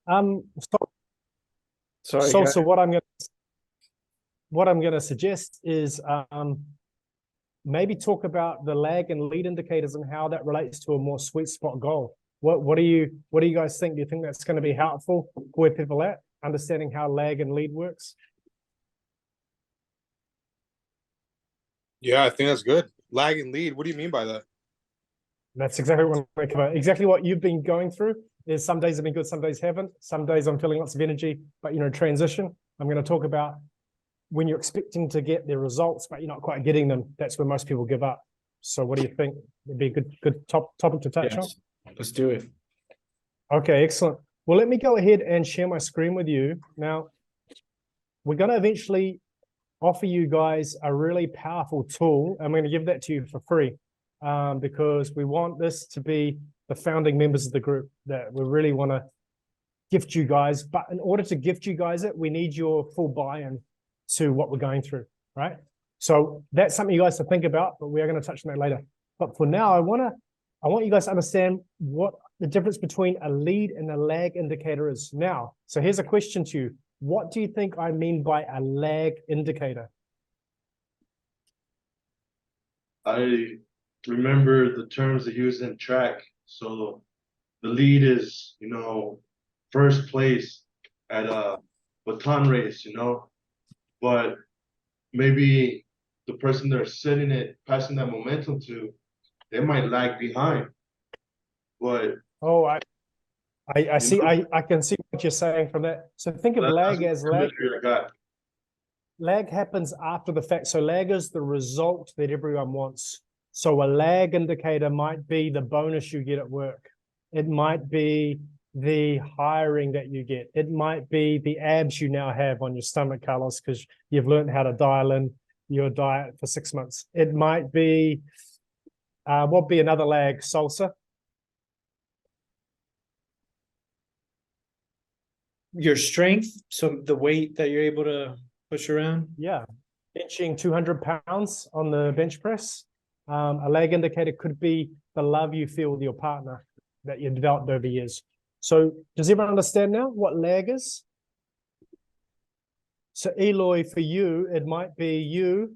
So, Sorry, guys. so what I'm gonna suggest is maybe talk about the lag and lead indicators and how that relates to a more sweet spot goal. What do you guys think? Do you think that's going to be helpful for where people at understanding how lag and lead works? Yeah, I think that's good. Lag and lead. What do you mean by that? That's exactly what we cover. Exactly what you've been going through. Is some days have been good, some days haven't. Some days I'm feeling lots of energy, but transition. I'm going to talk about when you're expecting to get the results, but you're not quite getting them. That's where most people give up. So what do you think? It'd be a good topic to touch on. Let's do it. Okay, excellent. Well, let me go ahead and share my screen with you. Now, we're going to eventually offer you guys a really powerful tool. I'm going to give that to you for free because we want this to be the founding members of the group that we really want to gift you guys. But in order to gift you guys it, we need your full buy-in to what we're going through, right? So that's something you guys to think about, but we are going to touch on that later. But for now, I want you guys to understand what the difference between a lead and a lag indicator is now. So here's a question to you. What do you think I mean by a lag indicator? I remember the terms they use in track. So the lead is, first place at a baton race, but maybe the person they're setting it, passing that momentum to, they might lag behind. But I see. I can see what you're saying from that. So think of lag as lag. Lag happens after the fact. So lag is the result that everyone wants. So a lag indicator might be the bonus you get at work. It might be the hiring that you get. It might be the abs you now have on your stomach, Carlos, because you've learned how to dial in your diet for 6 months. It might be, what would be another lag, Sosa? Your strength, so the weight that you're able to push around. Yeah, benching 200 pounds on the bench press. A lag indicator could be the love you feel with your partner that you developed over years. So does everyone understand now what lag is? So Eloy, for you, it might be you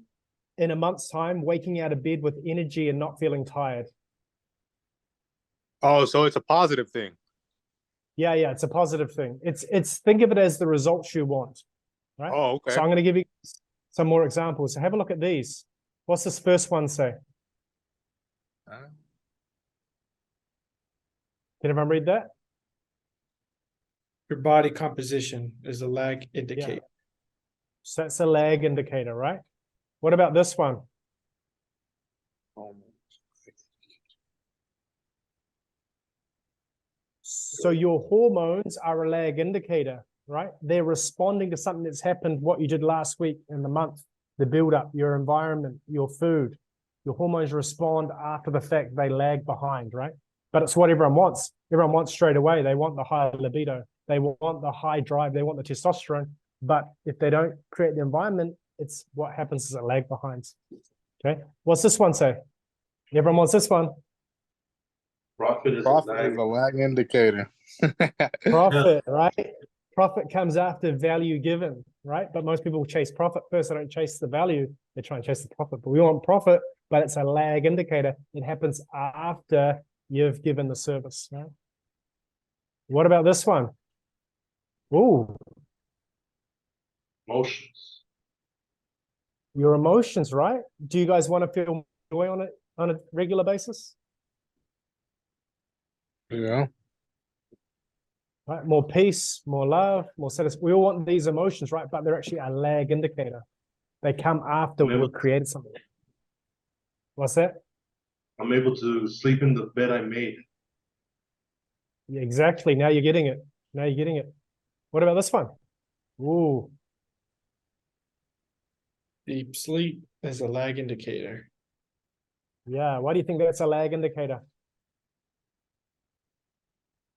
in a month's time waking out of bed with energy and not feeling tired. Oh, so it's a positive thing. Yeah, it's a positive thing. It's think of it as the results you want, right? Oh, okay. So I'm going to give you some more examples. So have a look at these. What's this first one say? Can everyone read that? Your body composition is a lag indicator. Yeah. So that's a lag indicator, right? What about this one? So your hormones are a lag indicator, right? They're responding to something that's happened, what you did last week in the month, the build-up, your environment, your food. Your hormones respond after the fact, they lag behind, right? But it's what everyone wants. Everyone wants straight away. They want the high libido. They want the high drive. They want the testosterone. But if they don't create the environment, it's what happens is it lag behind. Okay. What's this one say? Everyone wants this one. Profit is a lag indicator. Profit, right? Profit comes after value given, right? But most people chase profit first. They don't chase the value. They try and chase the profit. But we want profit, but it's a lag indicator. It happens after you've given the service, right? What about this one? Ooh. Emotions. Your emotions, right? Do you guys want to feel joy on a regular basis? Yeah. Right? More peace, more love, more satisfaction. We all want these emotions, right? But they're actually a lag indicator. They come after we've created something. What's that? I'm able to sleep in the bed I made. Yeah, exactly. Now you're getting it. Now you're getting it. What about this one? Ooh. Deep sleep is a lag indicator. Yeah. Why do you think that's a lag indicator?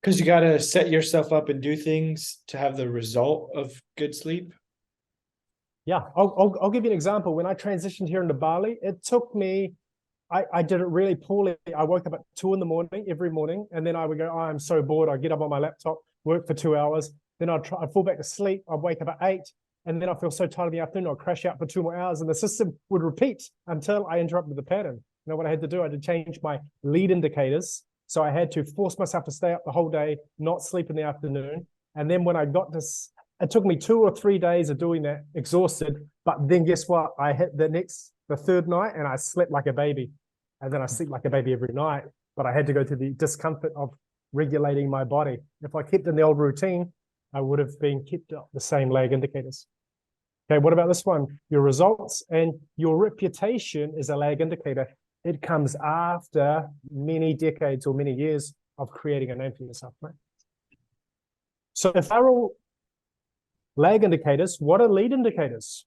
Because you got to set yourself up and do things to have the result of good sleep. Yeah, I'll give you an example. When I transitioned here into Bali, it took me, I did it really poorly. I woke up at 2 in the morning every morning, and then I would go, oh, I'm so bored. I get up on my laptop, work for 2 hours, then I'd fall back to sleep, I'd wake up at 8, and then I feel so tired in the afternoon, I'd crash out for 2 more hours, and the system would repeat until I interrupted the pattern. You know what I had to do? I had to change my lead indicators. So I had to force myself to stay up the whole day, not sleep in the afternoon. And then when I got this, it took me 2 or 3 days of doing that, exhausted. But then guess what? I hit the third night, and I slept like a baby. And then I sleep like a baby every night. But I had to go through the discomfort of regulating my body. If I kept in the old routine, I would have been kept up the same lag indicators. Okay, what about this one? Your results and your reputation is a lag indicator. It comes after many decades or many years of creating a name for yourself, right? So if they're all lag indicators, what are lead indicators?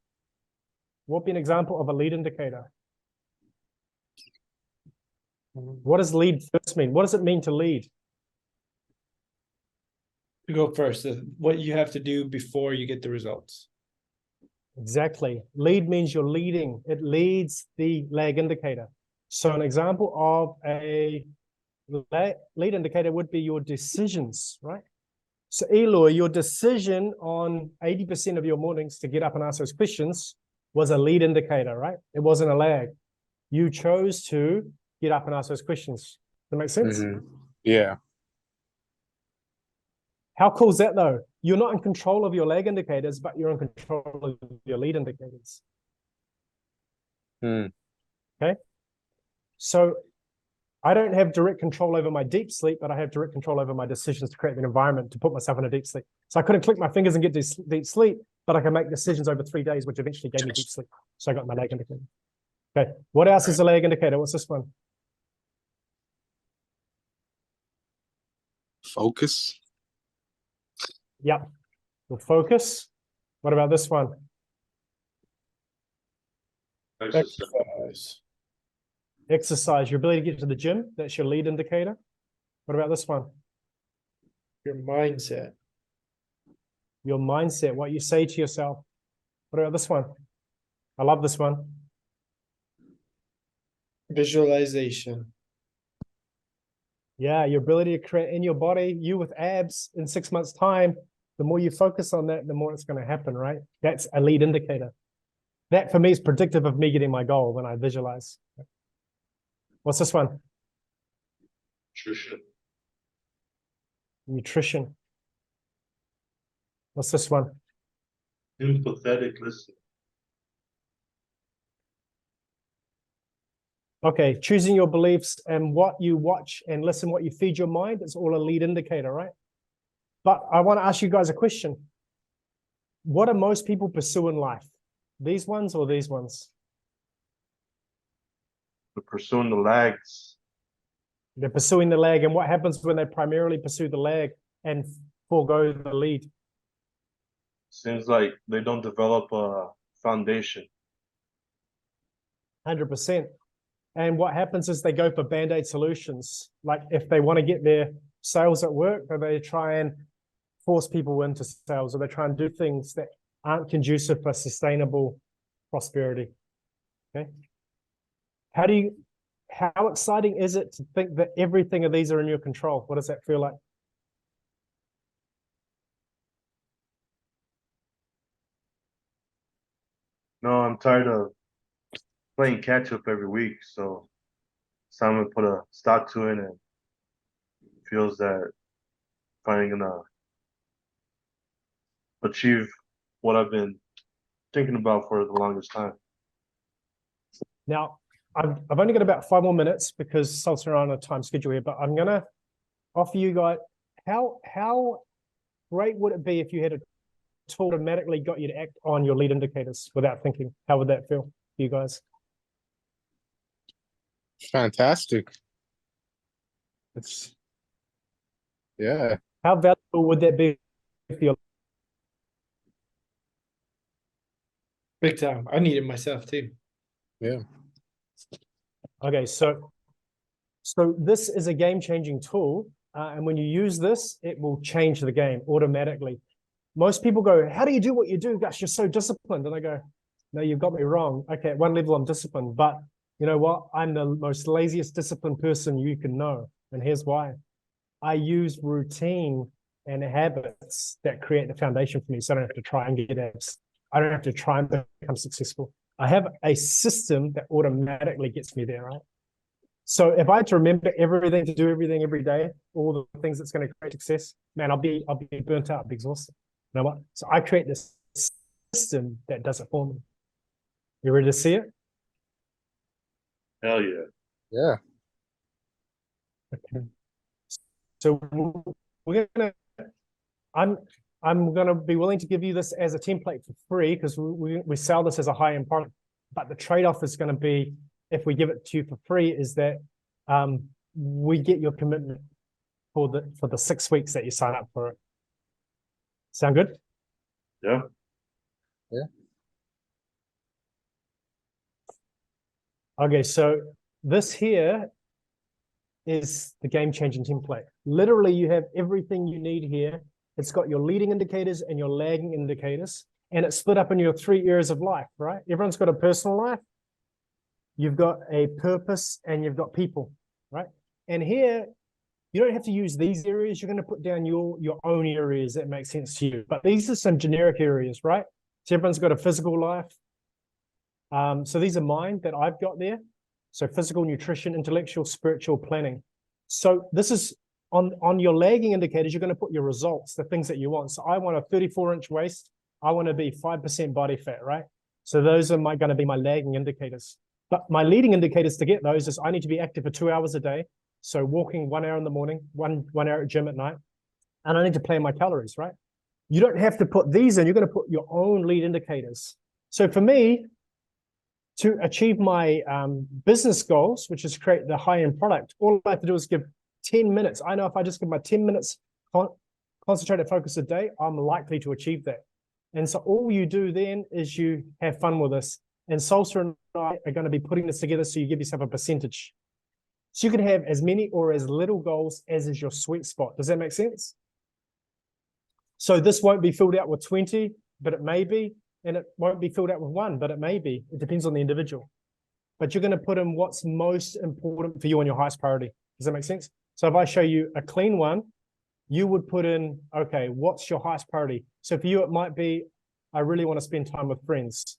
What would be an example of a lead indicator? What does lead first mean? What does it mean to lead? You go first. What you have to do before you get the results. Exactly. Lead means you're leading. It leads the lag indicator. So an example of a lead indicator would be your decisions, right? So Eloy, your decision on 80% of your mornings to get up and ask those questions was a lead indicator, right? It wasn't a lag. You chose to get up and ask those questions. Does that make sense? Yeah. How cool is that though? You're not in control of your lag indicators, but you're in control of your lead indicators. Okay. So I don't have direct control over my deep sleep, but I have direct control over my decisions to create an environment to put myself in a deep sleep. So I couldn't click my fingers and get deep sleep, but I can make decisions over 3 days, which eventually gave me deep sleep. So I got my lag indicator. Okay. What else is a lag indicator? What's this one? Focus. Yep. Your focus. What about this one? Exercise. Exercise. Your ability to get to the gym. That's your lead indicator. What about this one? Your mindset. Your mindset. What you say to yourself. What about this one? I love this one. Visualization. Yeah, your ability to create in your body, you with abs in 6 months' time, the more you focus on that, the more it's going to happen, right? That's a lead indicator. That for me is predictive of me getting my goal when I visualize. What's this one? Nutrition. Nutrition. What's this one? Empathetic listening. Okay, choosing your beliefs and what you watch and listen, what you feed your mind, it's all a lead indicator, right? But I want to ask you guys a question. What do most people pursue in life? These ones or these ones? They're pursuing the lags. They're pursuing the lag. And what happens when they primarily pursue the lag and forego the lead? Seems like they don't develop a foundation. 100%. And what happens is they go for band-aid solutions. Like if they want to get their sales at work, or they try and force people into sales, or they try and do things that aren't conducive for sustainable prosperity. Okay. How exciting is it to think that everything of these are in your control? What does that feel like? No, I'm tired of playing catch up every week, so it's time to put a stop to it, and feels that finally gonna achieve what I've been thinking about for the longest time. Now, I've only got about 5 more minutes because Sosa are on a time schedule here, but I'm going to offer you guys, how great would it be if you had a tool that automatically got you to act on your lead indicators without thinking? How would that feel for you guys? Fantastic. It's yeah. How valuable would that be for your Big time. I need it myself too. Yeah. Okay, so this is a game-changing tool, and when you use this, it will change the game automatically. Most people go, how do you do what you do? Gosh, you're so disciplined. And I go, no, you've got me wrong. Okay, at one level, I'm disciplined, but you know what? I'm the most laziest disciplined person you can know, and here's why. I use routine and habits that create the foundation for me. So I don't have to try and get abs. I don't have to try and become successful. I have a system that automatically gets me there, right? So if I had to remember everything, to do everything every day, all the things that's going to create success, man, I'll be burnt out, I'll be exhausted. You know what? So I create this system that does it for me. You ready to see it? Hell yeah. Yeah. Okay. So we're gonna, I'm gonna be willing to give you this as a template for free because we sell this as a high-end product. But the trade-off is going to be, if we give it to you for free, is that we get your commitment for the 6 weeks that you sign up for it. Sound good? Yeah. Okay, so this here is the game-changing template. Literally, you have everything you need here. It's got your leading indicators and your lagging indicators, and it's split up in your 3 areas of life, right? Everyone's got a personal life, you've got a purpose, and you've got people, right? And here, you don't have to use these areas. You're going to put down your own areas that make sense to you. But these are some generic areas, right? So everyone's got a physical life. So these are mine that I've got there. So physical, nutrition, intellectual, spiritual, planning. So this is on your lagging indicators, you're going to put your results, the things that you want. So I want a 34-inch waist. I want to be 5% body fat, right? So those are going to be my lagging indicators. But my leading indicators to get those is I need to be active for 2 hours a day. So walking 1 hour in the morning, one hour at gym at night. And I need to plan my calories, right? You don't have to put these in. You're going to put your own lead indicators. So for me, to achieve my business goals, which is create the high-end product, all I have to do is give 10 minutes. I know if I just give my 10 minutes concentrated focus a day, I'm likely to achieve that. And so all you do then is you have fun with this. And Sosa and I are going to be putting this together so you give yourself a percentage. So you can have as many or as little goals as is your sweet spot. Does that make sense? So this won't be filled out with 20, but it may be. And it won't be filled out with 1, but it may be. It depends on the individual. But you're going to put in what's most important for you on your highest priority. Does that make sense? So if I show you a clean one, you would put in, okay, what's your highest priority? So for you, it might be, I really want to spend time with friends.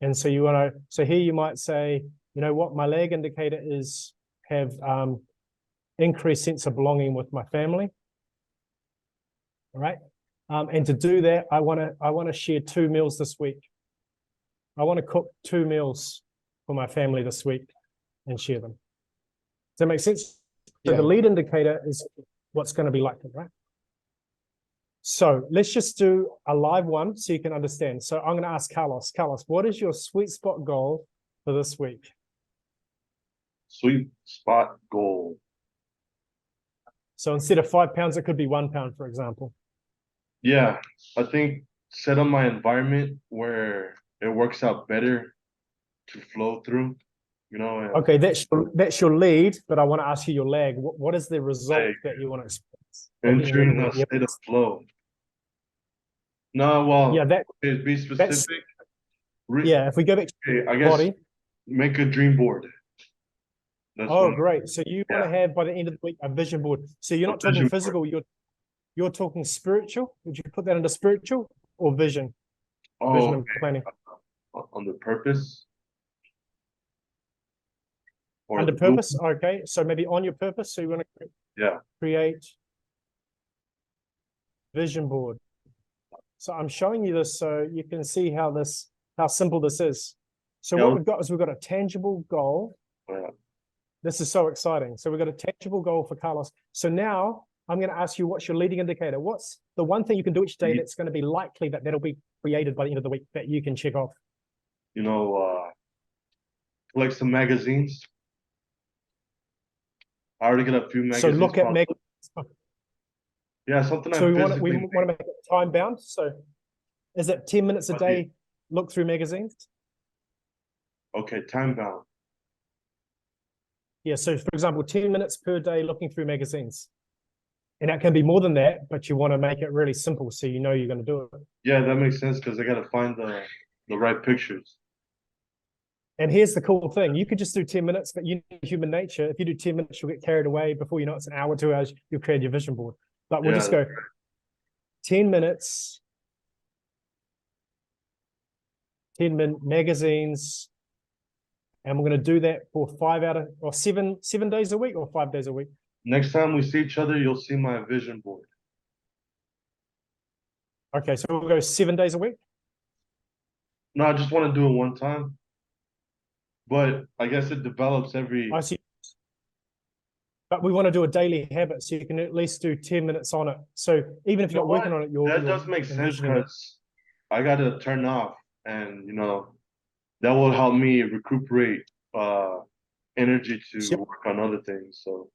And so you want to, so here you might say, you know what, my lag indicator is have increased sense of belonging with my family. All right. And to do that, I want to share 2 meals this week. I want to cook 2 meals for my family this week and share them. Does that make sense? So the lead indicator is what's going to be likely, right? So let's just do a live one so you can understand. So I'm going to ask Carlos. Carlos, what is your sweet spot goal for this week? Sweet spot goal. So instead of 5 pounds, it could be 1 pound, for example. Yeah, I think set up my environment where it works out better to flow through, you know. Okay, that's your lead, but I want to ask you your lag. What is the result Lag. that you want to experience? Entering a state of flow. No, well, Yeah, be specific. Yeah, if we go back to Okay, I guess body. make a dream board. That's Oh, one. great. So you want to have by the end of the week a vision board. So you're not talking vision physical, you're talking spiritual. Would you put that under spiritual or vision? Vision and planning. On the purpose. Or Under the purpose, okay. So maybe on your purpose. So you want to create vision board. So I'm showing you this so you can see how simple this is. So what we've got is we've got a tangible goal. Yeah. This is so exciting. So we've got a tangible goal for Carlos. So now I'm going to ask you, what's your leading indicator? What's the one thing you can do each day that's going to be likely that'll be created by the end of the week that you can check off? You know, collect some magazines. I already got a few magazines. So look at magazines. Yeah, something. So we want to make it time bound. So is it 10 minutes a day? Look through magazines. Okay, time bound. Yeah. So for example, 10 minutes per day looking through magazines. And that can be more than that, but you want to make it really simple so you know you're going to do it. Yeah, that makes sense because I got to find the right pictures. And here's the cool thing. You could just do 10 minutes, but you know human nature. If you do 10 minutes, you'll get carried away. Before you know it's an hour, 2 hours, you'll create your vision board. But we'll just go 10 minutes, 10-minute magazines, and we're going to do that for 7 days a week or 5 days a week. Next time we see each other, you'll see my vision board. Okay, so we'll go 7 days a week. No, I just want to do it one time. But I guess it develops every. I see. But we want to do a daily habit, so you can at least do 10 minutes on it. So even if you're not working on it, that does make sense envisioning it. because I got to turn off, and that will help me recuperate energy to Yep. work on other things. So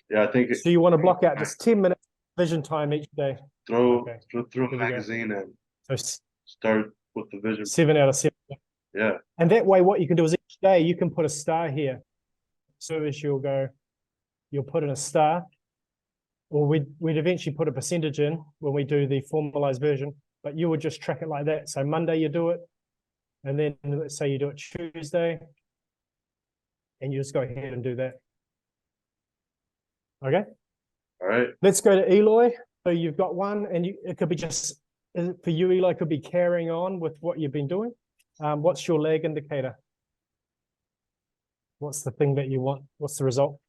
yeah, I think So you want to block out just 10 minutes vision time each day. throw Okay. through a Here we go. magazine and So start with the vision. 7 out of 7. Yeah. And that way, what you can do is each day you can put a star here. So as you'll put in a star, or we'd eventually put a percentage in when we do the formalized version, but you would just track it like that. So Monday you do it, and then let's say you do it Tuesday, and you just go ahead and do that. Okay, All right. let's go to Eloy. So you've got one, and it could be just, for you, Eloy, could be carrying on with what you've been doing. What's your lag indicator? What's the thing that you want? What's the result?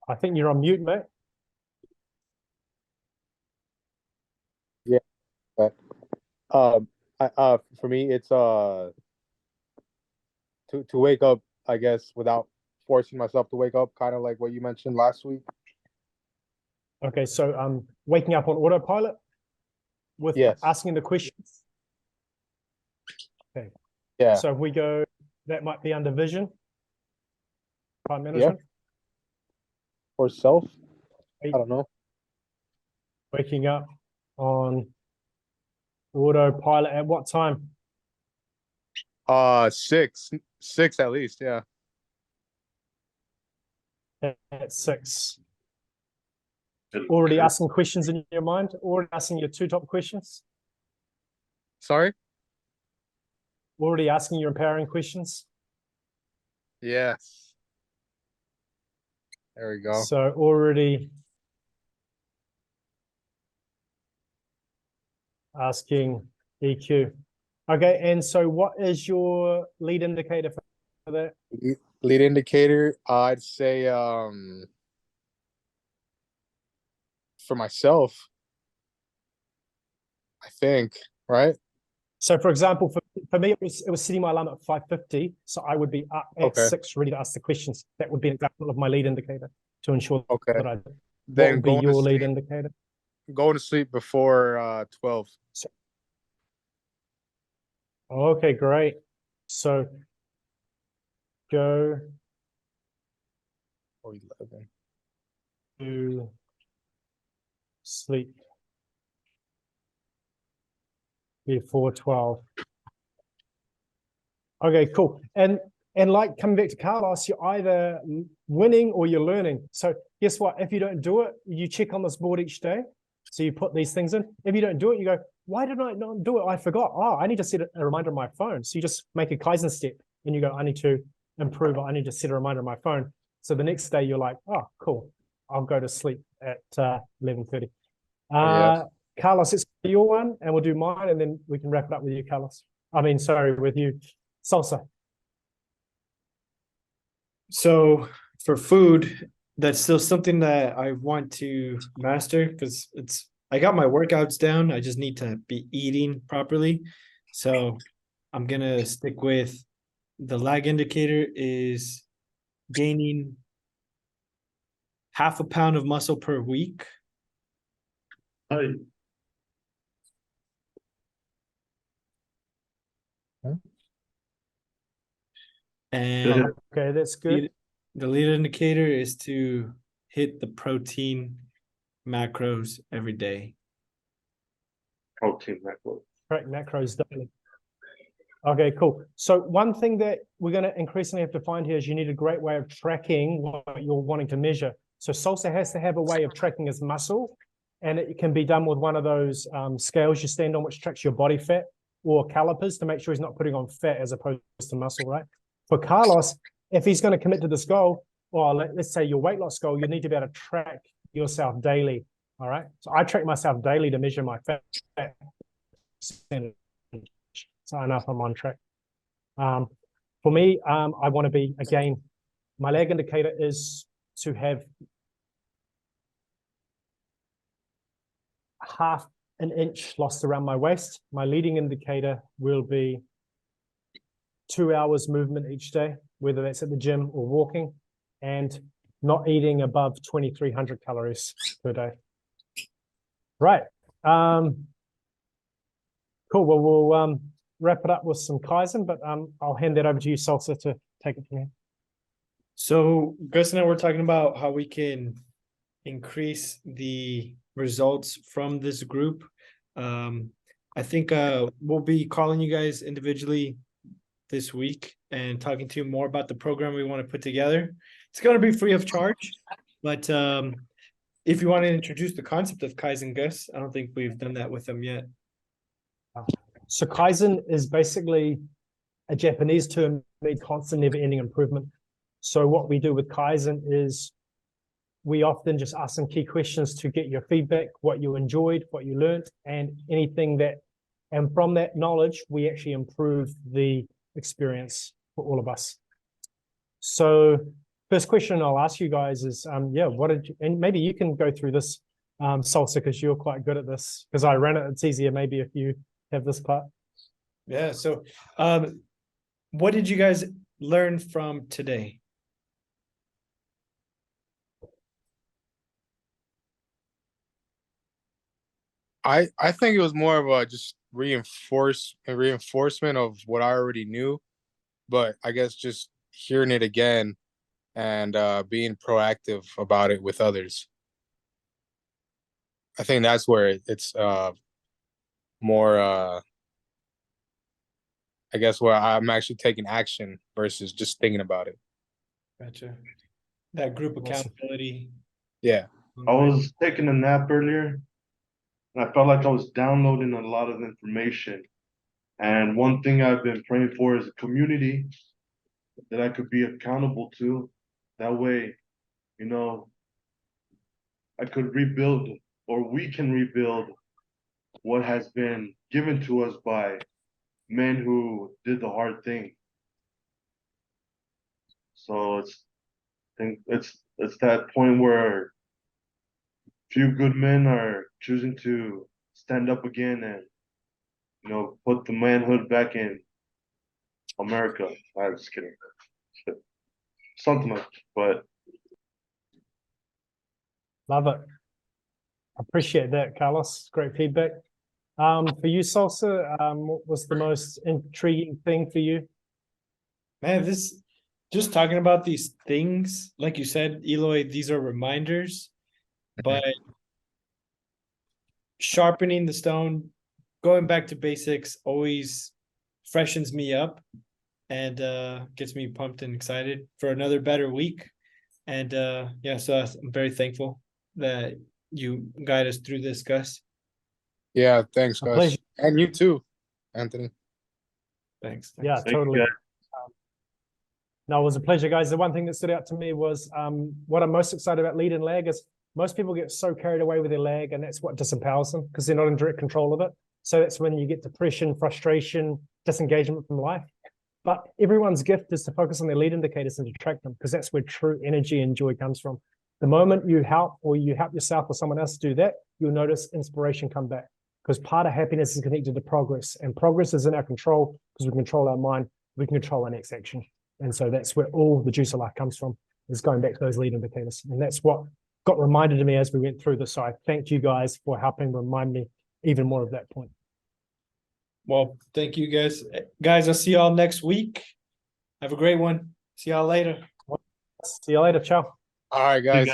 I think you're on mute, mate. For me, it's to wake up, I guess, without forcing myself to wake up, kind of like what you mentioned last week. Okay, so waking up on autopilot with Yes. asking the questions. Okay. Yeah. So if we go, that might be under vision. Time management. Or self. I Hey. don't know. Waking up on autopilot at what time? 6 at least. Yeah. At 6. Already asking questions in your mind? Already asking your 2 top questions? Sorry. Already asking your empowering questions? Yes. There we go. So already asking EQ. Okay, and so what is your lead indicator for that? Lead indicator, I'd say for myself, I think, right? So for example, for me, it was setting my alarm at 5:50, so I would be up at Okay. 6 ready to ask the questions. That would be an example of my lead indicator to ensure Okay. that I what Then would be going to your lead sleep, indicator? going to sleep before 12 Okay, great. So go or 11. to sleep before 12. Okay, cool. And like coming back to Carlos, you're either winning or you're learning. So guess what? If you don't do it, you check on this board each day. So you put these things in. If you don't do it, you go, why did I not do it? I forgot. Oh, I need to set a reminder on my phone. So you just make a Kaizen step and you go, I need to improve. I need to set a reminder on my phone. So the next day you're like, oh, cool. I'll go to sleep at 11:30. Yeah. Carlos, it's your one, and we'll do mine, and then we can wrap it up with you, Carlos. I mean, sorry, with you, Sosa. So for food, that's still something that I want to master because I got my workouts down. I just need to be eating properly. So I'm gonna stick with the lag indicator is gaining 0.5 pound of muscle per week. Hi. And Okay, that's good. the lead indicator is to hit the protein macros every day. Protein macro. Track macros daily. Okay, cool. So one thing that we're going to increasingly have to find here is you need a great way of tracking what you're wanting to measure. So Sosa has to have a way of tracking his muscle, and it can be done with one of those scales you stand on, which tracks your body fat, or calipers to make sure he's not putting on fat as opposed to muscle, right? For Carlos, if he's going to commit to this goal, or let's say your weight loss goal, you need to be able to track yourself daily. All right. So I track myself daily to measure my fat percentage. So I know if I'm on track. For me, I want to be, again, my lag indicator is to have half an inch lost around my waist. My leading indicator will be 2 hours movement each day, whether that's at the gym or walking, and not eating above 2,300 calories per day. Right. Cool. Well, we'll wrap it up with some Kaizen, but I'll hand that over to you, Sosa, to take it from here. So Gus and I were talking about how we can increase the results from this group. I think we'll be calling you guys individually this week and talking to you more about the program we want to put together. It's going to be free of charge, but if you want to introduce the concept of Kaizen, Gus, I don't think we've done that with them yet. So Kaizen is basically a Japanese term, means constant, never-ending improvement. So what we do with Kaizen is we often just ask some key questions to get your feedback, what you enjoyed, what you learned, and anything that, and from that knowledge, we actually improve the experience for all of us. So first question I'll ask you guys is, what did you, and maybe you can go through this, Sosa, because you're quite good at this, because I ran it, it's easier maybe if you have this part. Yeah. So what did you guys learn from today? I think it was more of a just reinforcement of what I already knew, but I guess just hearing it again and being proactive about it with others. I think that's where it's more I guess where I'm actually taking action versus just thinking about it. Gotcha. That group Awesome. accountability. Yeah. I was taking a nap earlier, and I felt like I was downloading a lot of information. And one thing I've been praying for is a community that I could be accountable to. That way, you know, I could rebuild, or we can rebuild what has been given to us by men who did the hard thing. So I think it's that point where few good men are choosing to stand up again and, you know, put the manhood back in America. I'm just kidding. Something like that. But Love it. Appreciate that, Carlos. Great feedback. For you, Sosa, what was the most intriguing thing for you? Man, this just talking about these things, like you said, Eloy, these are reminders, but sharpening the stone, going back to basics always freshens me up and gets me pumped and excited for another better week. And yeah, so I'm very thankful that you guide us through this, Gus. Yeah, thanks, A Gus. pleasure. And you too, Anthony. Thanks. Yeah, Thank you, totally. guys. No, it was a pleasure, guys. The one thing that stood out to me was what I'm most excited about lead and lag is most people get so carried away with their lag, and that's what disempowers them because they're not in direct control of it. So that's when you get depression, frustration, disengagement from life. But everyone's gift is to focus on their lead indicators and to track them because that's where true energy and joy comes from. The moment you help yourself or someone else do that, you'll notice inspiration come back because part of happiness is connected to progress, and progress is in our control because we control our mind, we can control our next action. And so that's where all the juice of life comes from, is going back to those lead indicators. And that's what got reminded to me as we went through this. So I thank you guys for helping remind me even more of that point. Well, thank you, guys. Guys, I'll see y'all next week. Have a great one. See y'all later. See you later. Ciao. All right, guys.